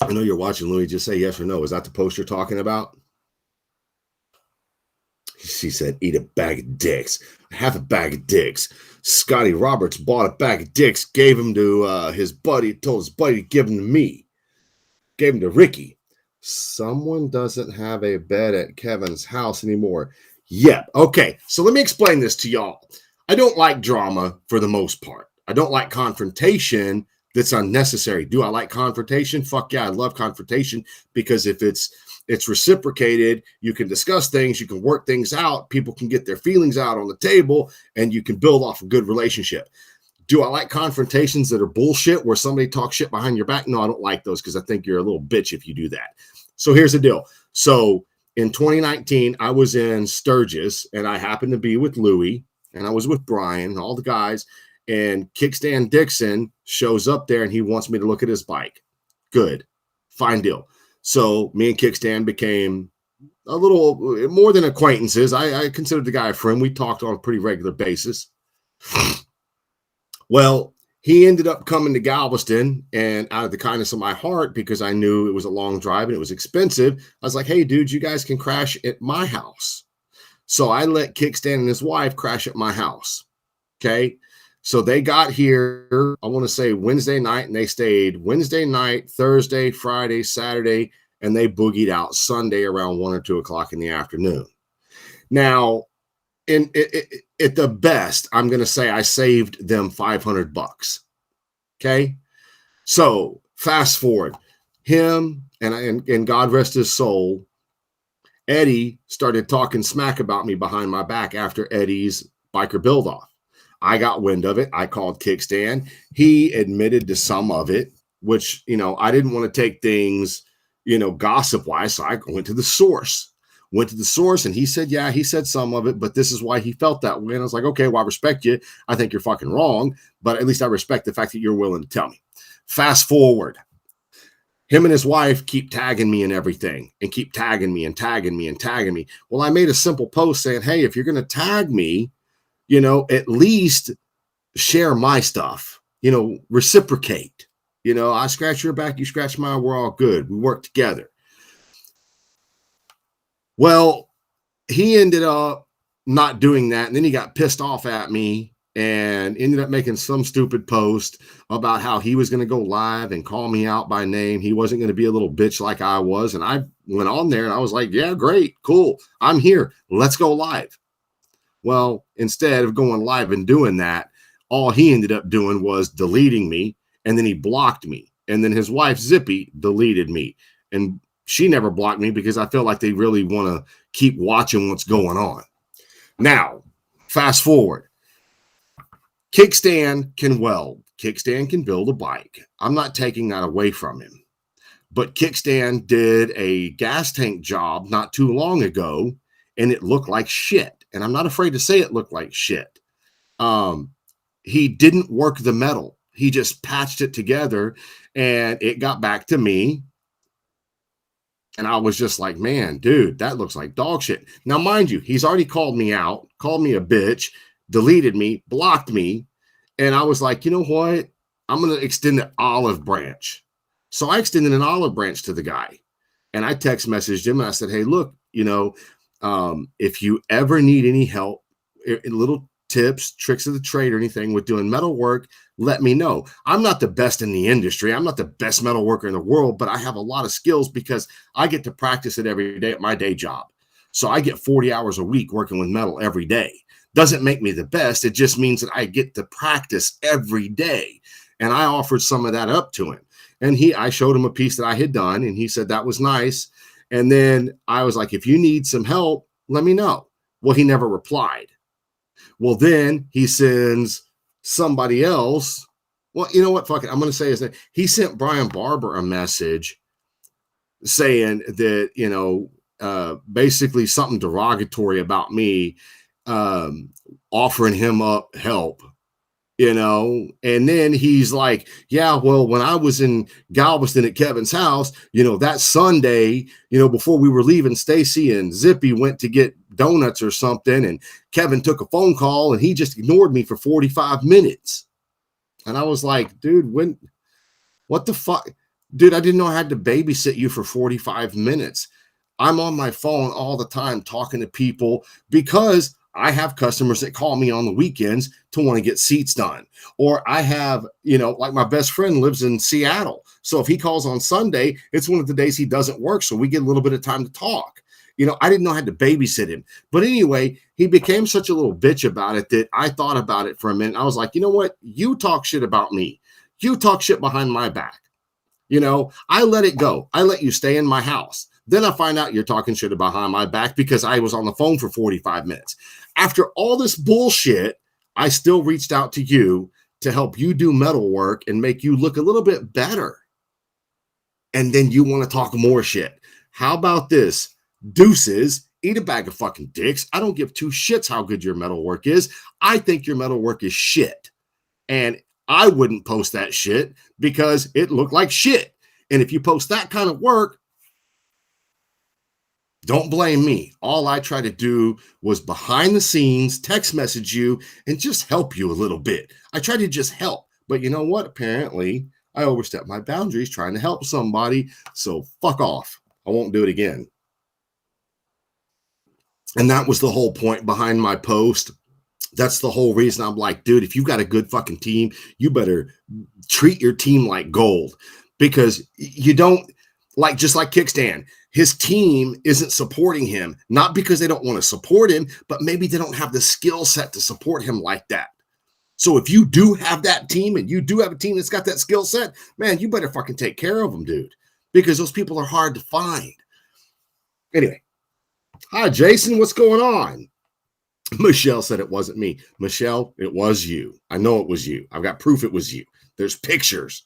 I know you're watching, Louis. Just say yes or no. Is that the post you're talking about? She said, eat a bag of dicks. Half a bag of dicks. Scotty Roberts bought a bag of dicks, gave him to his buddy, told his buddy to give him to me. Gave him to Ricky. Someone doesn't have a bed at Kevin's house anymore. Yep. Okay. So let me explain this to y'all. I don't like drama for the most part. I don't like confrontation that's unnecessary. Do I like confrontation? Fuck yeah. I love confrontation because if it's reciprocated, you can discuss things, you can work things out, people can get their feelings out on the table, and you can build off a good relationship. Do I like confrontations that are bullshit where somebody talks shit behind your back? No, I don't like those because I think you're a little bitch if you do that. So here's the deal. So in 2019, I was in Sturgis, and I happened to be with Louie, and I was with Brian and all the guys, and Kickstand Dixon shows up there, and he wants me to look at his bike. Good. Fine deal. So me and Kickstand became a little more than acquaintances. I considered the guy a friend. We talked on a pretty regular basis. Well, he ended up coming to Galveston, and out of the kindness of my heart, because I knew it was a long drive and it was expensive, I was like, hey, dude, you guys can crash at my house. So I let Kickstand and his wife crash at my house. Okay. So they got here, I want to say Wednesday night, and they stayed Wednesday night, Thursday, Friday, Saturday, and they boogied out Sunday around 1 or 2 o'clock in the afternoon. Now, at the best, I'm going to say I saved them $500. Okay. So fast forward, him and God rest his soul, Eddie started talking smack about me behind my back after Eddie's biker build off. I got wind of it. I called Kickstand. He admitted to some of it, which, I didn't want to take things, gossip wise. So I went to the source. And he said, yeah, he said some of it, but this is why he felt that way. And I was like, okay, well, I respect you. I think you're fucking wrong, but at least I respect the fact that you're willing to tell me. Fast forward. Him and his wife keep tagging me and everything, and keep tagging me and tagging me and tagging me. Well, I made a simple post saying, hey, if you're going to tag me, at least share my stuff, reciprocate. I scratch your back, you scratch mine, we're all good. We work together. Well, he ended up not doing that. And then he got pissed off at me and ended up making some stupid post about how he was going to go live and call me out by name. He wasn't going to be a little bitch like I was. And I went on there and I was like, yeah, great, cool. I'm here. Let's go live. Well, instead of going live and doing that, all he ended up doing was deleting me, and then he blocked me. And then his wife, Zippy, deleted me. And she never blocked me because I feel like they really want to keep watching what's going on. Now, fast forward. Kickstand can weld. Kickstand can build a bike. I'm not taking that away from him. But Kickstand did a gas tank job not too long ago, and it looked like shit. And I'm not afraid to say it looked like shit. He didn't work the metal. He just patched it together and it got back to me. And I was just like, man, dude, that looks like dog shit. Now, mind you, he's already called me out, called me a bitch, deleted me, blocked me. And I was like, you know what? I'm going to extend an olive branch. So I extended an olive branch to the guy. And I text messaged him and I said, hey, look, if you ever need any help, little tips, tricks of the trade or anything with doing metal work, let me know. I'm not the best in the industry. I'm not the best metal worker in the world, but I have a lot of skills because I get to practice it every day at my day job. So I get 40 hours a week working with metal every day. Doesn't make me the best. It just means that I get to practice every day. And I offered some of that up to him. And I showed him a piece that I had done, and he said that was nice. And then I was like, if you need some help, let me know. Well, he never replied. Well, then he sends somebody else. Well, you know what? Fuck it. I'm going to say his name. He sent Brian Barber a message saying that, basically something derogatory about me, offering him up help. And then he's like, yeah, well, when I was in Galveston at Kevin's house, that Sunday, before we were leaving, Stacy and Zippy went to get donuts or something. And Kevin took a phone call and he just ignored me for 45 minutes. And I was like, dude, what the fuck? Dude, I didn't know I had to babysit you for 45 minutes. I'm on my phone all the time talking to people because I have customers that call me on the weekends to want to get seats done. Or I have, like my best friend lives in Seattle. So if he calls on Sunday, it's one of the days he doesn't work. So we get a little bit of time to talk. I didn't know I had to babysit him. But anyway, he became such a little bitch about it that I thought about it for a minute. I was like, you know what? You talk shit about me. You talk shit behind my back. I let it go. I let you stay in my house. Then I find out you're talking shit behind my back because I was on the phone for 45 minutes. After all this bullshit, I still reached out to you to help you do metal work and make you look a little bit better. And then you want to talk more shit. How about this? Deuces, eat a bag of fucking dicks. I don't give two shits how good your metal work is. I think your metal work is shit. And I wouldn't post that shit because it looked like shit. And if you post that kind of work, don't blame me. All I tried to do was behind the scenes, text message you, and just help you a little bit. I tried to just help. But you know what? Apparently, I overstepped my boundaries trying to help somebody. So fuck off. I won't do it again. And that was the whole point behind my post. That's the whole reason I'm like, dude, if you've got a good fucking team, you better treat your team like gold. Because you don't, just like Kickstand, his team isn't supporting him, not because they don't want to support him, but maybe they don't have the skill set to support him like that. So if you do have that team and you do have a team that's got that skill set, man, you better fucking take care of them, dude, because those people are hard to find. Anyway, hi, Jason, what's going on? Michelle said it wasn't me. Michelle, it was you. I know it was you. I've got proof it was you. There's pictures.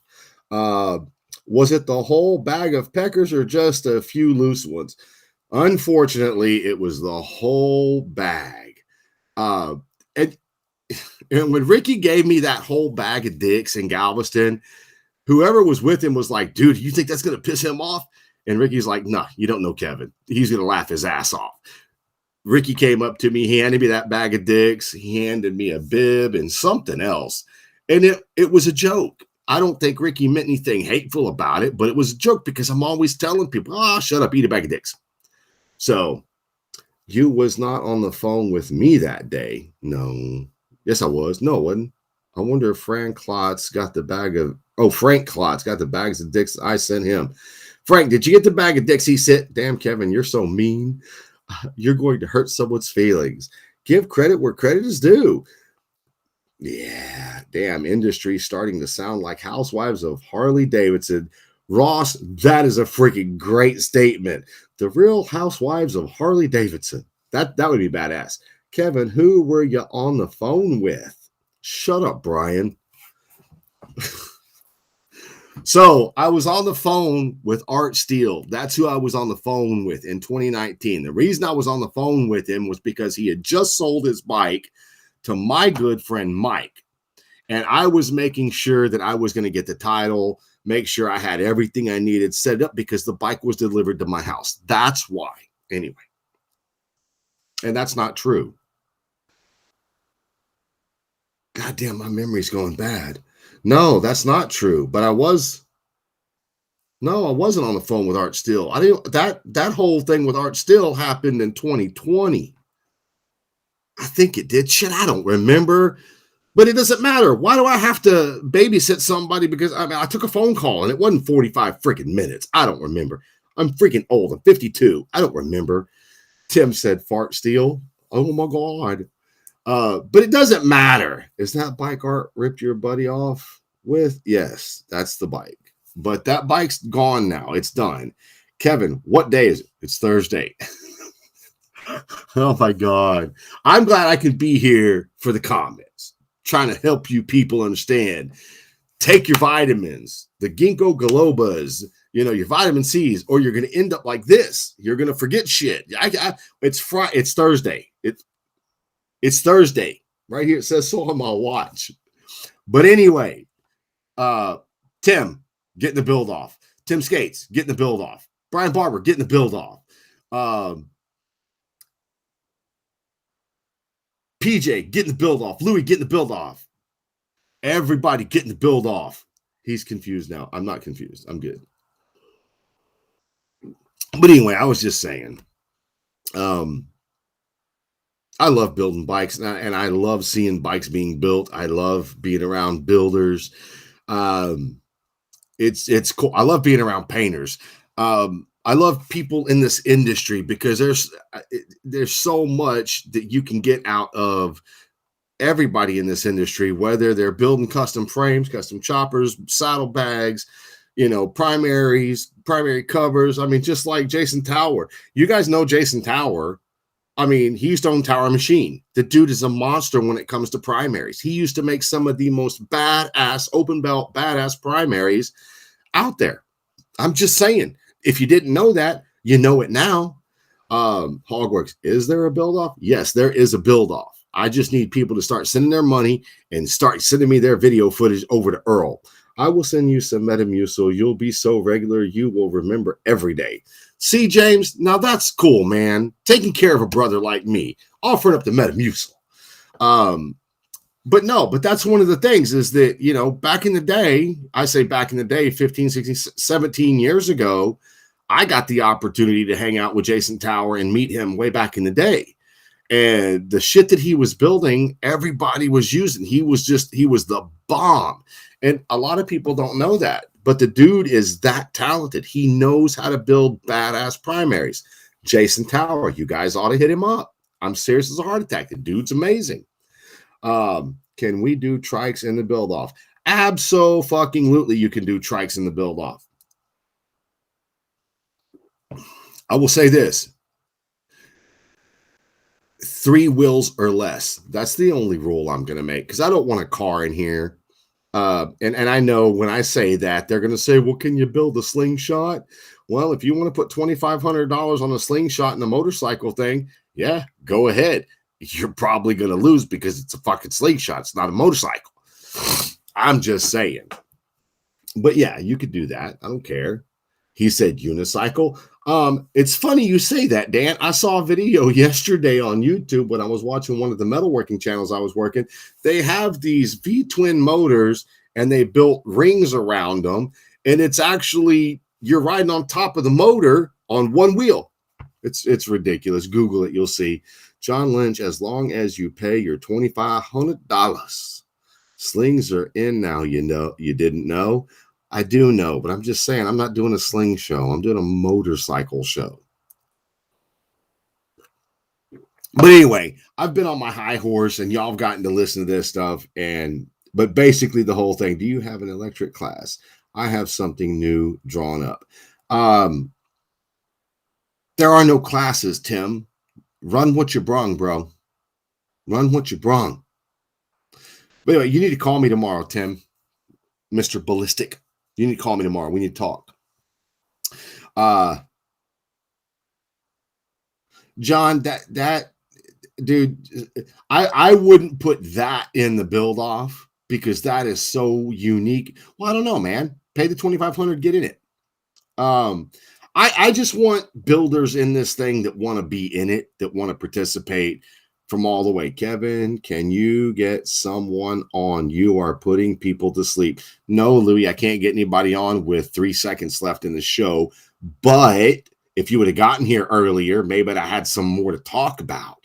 Was it the whole bag of peckers or just a few loose ones? Unfortunately, it was the whole bag. And when Ricky gave me that whole bag of dicks in Galveston, whoever was with him was like, dude, you think that's going to piss him off? And Ricky's like, nah, you don't know Kevin. He's going to laugh his ass off. Ricky came up to me. He handed me that bag of dicks. He handed me a bib and something else. And it was a joke. I don't think Ricky meant anything hateful about it, but it was a joke because I'm always telling people, shut up, eat a bag of dicks. So you was not on the phone with me that day. No. Yes, I was. No, I wasn't. I wonder if Frank Klotz got the bag of, Frank Klotz got the bags of dicks I sent him. Frank, did you get the bag of dicks he sent? Damn, Kevin, you're so mean. You're going to hurt someone's feelings. Give credit where credit is due. Yeah, damn, industry starting to sound like Housewives of Harley Davidson. Ross, that is a freaking great statement. The Real Housewives of Harley Davidson. That would be badass. Kevin, who were you on the phone with? Shut up, Brian. So I was on the phone with Art Steele. That's who I was on the phone with in 2019. The reason I was on the phone with him was because he had just sold his bike to my good friend Mike. And I was making sure that I was going to get the title, make sure I had everything I needed set up because the bike was delivered to my house. That's why. Anyway. And that's not true. God damn, my memory's going bad. No, that's not true. But I wasn't on the phone with Art Still. I didn't that whole thing with Art Still happened in 2020. I think it did. Shit, I don't remember. But it doesn't matter. Why do I have to babysit somebody? Because I took a phone call and it wasn't 45 freaking minutes. I don't remember. I'm freaking old. I'm 52. I don't remember. Tim said fart steel. Oh my God. But it doesn't matter. Is that bike Art ripped your buddy off with? Yes, that's the bike. But that bike's gone now. It's done. Kevin, what day is it? It's Thursday. Oh my God. I'm glad I could be here for the comments, trying to help you people understand. Take your vitamins, the ginkgo bilobas, your vitamin C's, or you're going to end up like this. You're going to forget shit. It's Friday. It's Thursday. It's Thursday. Right here it says so on my watch. But anyway, Tim, getting the build off. Tim Skates, getting the build off. Brian Barber, getting the build off. PJ, getting the build off. Louis, getting the build off. Everybody getting the build off. He's confused now. I'm not confused. I'm good. But anyway, I was just saying, I love building bikes, and I love seeing bikes being built. I love being around builders. It's cool. I love being around painters. I love people in this industry because there's so much that you can get out of everybody in this industry, whether they're building custom frames, custom choppers, saddlebags, primary covers. I mean, just like Jason Tower. You guys know Jason Tower. I mean, he used to own Tower Machine. The dude is a monster when it comes to primaries. He used to make some of the most badass, open belt, badass primaries out there. I'm just saying, if you didn't know that, you know it now. Hogworks, is there a build-off? Yes, there is a build-off. I just need people to start sending their money and start sending me their video footage over to Earl. I will send you some Metamucil. You'll be so regular, you will remember every day. See, James, now that's cool, man. Taking care of a brother like me, offering up the Metamucil. But that's one of the things is that, back in the day, I say back in the day, 15, 16, 17 years ago, I got the opportunity to hang out with Jason Tower and meet him way back in the day. And the shit that he was building, everybody was using. He was the bomb. And a lot of people don't know that. But the dude is that talented. He knows how to build badass primaries. Jason Tower, you guys ought to hit him up. I'm serious as a heart attack. The dude's amazing. Can we do trikes in the build-off? Abso-fucking-lutely you can do trikes in the build-off. I will say this. 3 wheels or less. That's the only rule I'm going to make because I don't want a car in here. And I know when I say that, they're going to say, well, can you build a slingshot? Well, if you want to put $2,500 on a slingshot and a motorcycle thing, yeah, go ahead. You're probably going to lose because it's a fucking slingshot. It's not a motorcycle. I'm just saying. But yeah, you could do that. I don't care. He said unicycle. It's funny you say that, Dan. I saw a video yesterday on YouTube when I was watching one of the metalworking channels I was working. They have these V-twin motors and they built rings around them. And it's actually, you're riding on top of the motor on one wheel. It's ridiculous. Google it. You'll see. John Lynch, as long as you pay your $2,500. Slings are in now, you didn't know. I do know, but I'm just saying I'm not doing a sling show. I'm doing a motorcycle show. But anyway, I've been on my high horse and y'all have gotten to listen to this stuff. But basically the whole thing, do you have an electric class? I have something new drawn up. There are no classes, Tim. Run what you brung, bro. Run what you brung. But anyway, you need to call me tomorrow, Tim. Mr. Ballistic. You need to call me tomorrow. We need to talk. John, that dude, I wouldn't put that in the build off because that is so unique. Well, I don't know, man. Pay the 2,500, get in it. I just want builders in this thing that want to be in it, that want to participate from all the way. Kevin, can you get someone on? You are putting people to sleep. No, Louis, I can't get anybody on with 3 seconds left in the show. But if you would have gotten here earlier, maybe I had some more to talk about.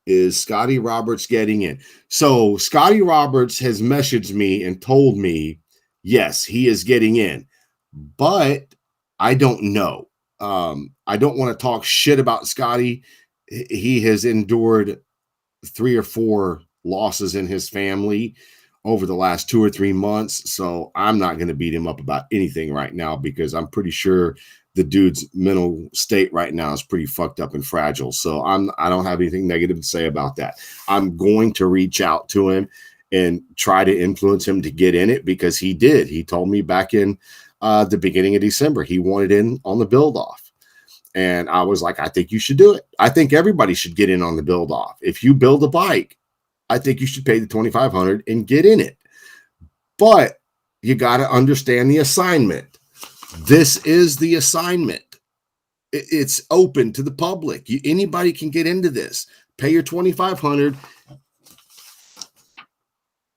Is Scotty Roberts getting in? So Scotty Roberts has messaged me and told me, yes, he is getting in, but I don't know. I don't want to talk shit about Scotty. He has endured 3 or 4 losses in his family over the last 2 or 3 months. So I'm not going to beat him up about anything right now, because I'm pretty sure the dude's mental state right now is pretty fucked up and fragile. So I don't have anything negative to say about that. I'm going to reach out to him and try to influence him to get in it, because he did. He told me back in the beginning of December, he wanted in on the build off. And I was like, I think you should do it. I think everybody should get in on the build off. If you build a bike, I think you should pay the 2,500 and get in it. But you got to understand the assignment. This is the assignment. It's open to the public. Anybody can get into this. Pay your 2,500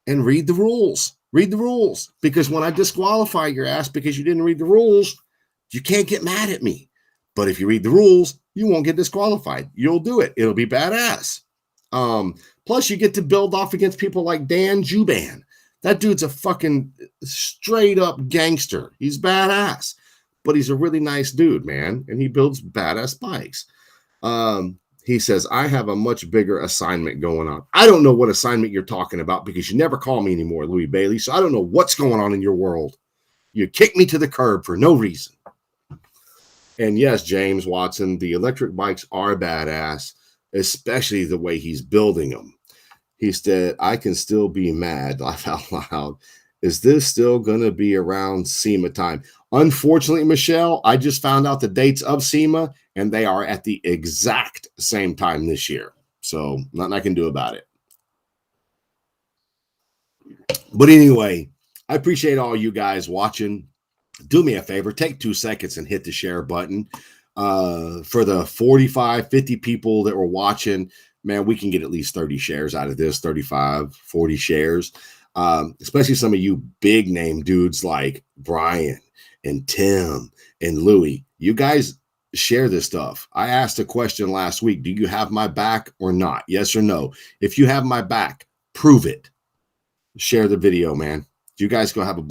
and read the rules. Read the rules. Because when I disqualify your ass because you didn't read the rules, you can't get mad at me. But if you read the rules, you won't get disqualified. You'll do it. It'll be badass. Plus, you get to build off against people like Dan Juban. That dude's a fucking straight up gangster. He's badass, but he's a really nice dude, man. And he builds badass bikes. He says, I have a much bigger assignment going on. I don't know what assignment you're talking about, because you never call me anymore, Louis Bailey. So I don't know what's going on in your world. You kick me to the curb for no reason. And yes, James Watson, the electric bikes are badass, especially the way he's building them. He said, I can still be mad, laugh out loud. Is this still going to be around SEMA time? Unfortunately, Michelle, I just found out the dates of SEMA, and they are at the exact same time this year. So nothing I can do about it. But anyway, I appreciate all you guys watching. Do me a favor, take 2 seconds and hit the share button. For the 45, 50 people that were watching, man, we can get at least 30 shares out of this, 35, 40 shares. Especially some of you big name dudes like Brian and Tim and Louie. You guys share this stuff. I asked a question last week. Do you have my back or not? Yes or no? If you have my back, prove it. Share the video, man. You guys go have a blessed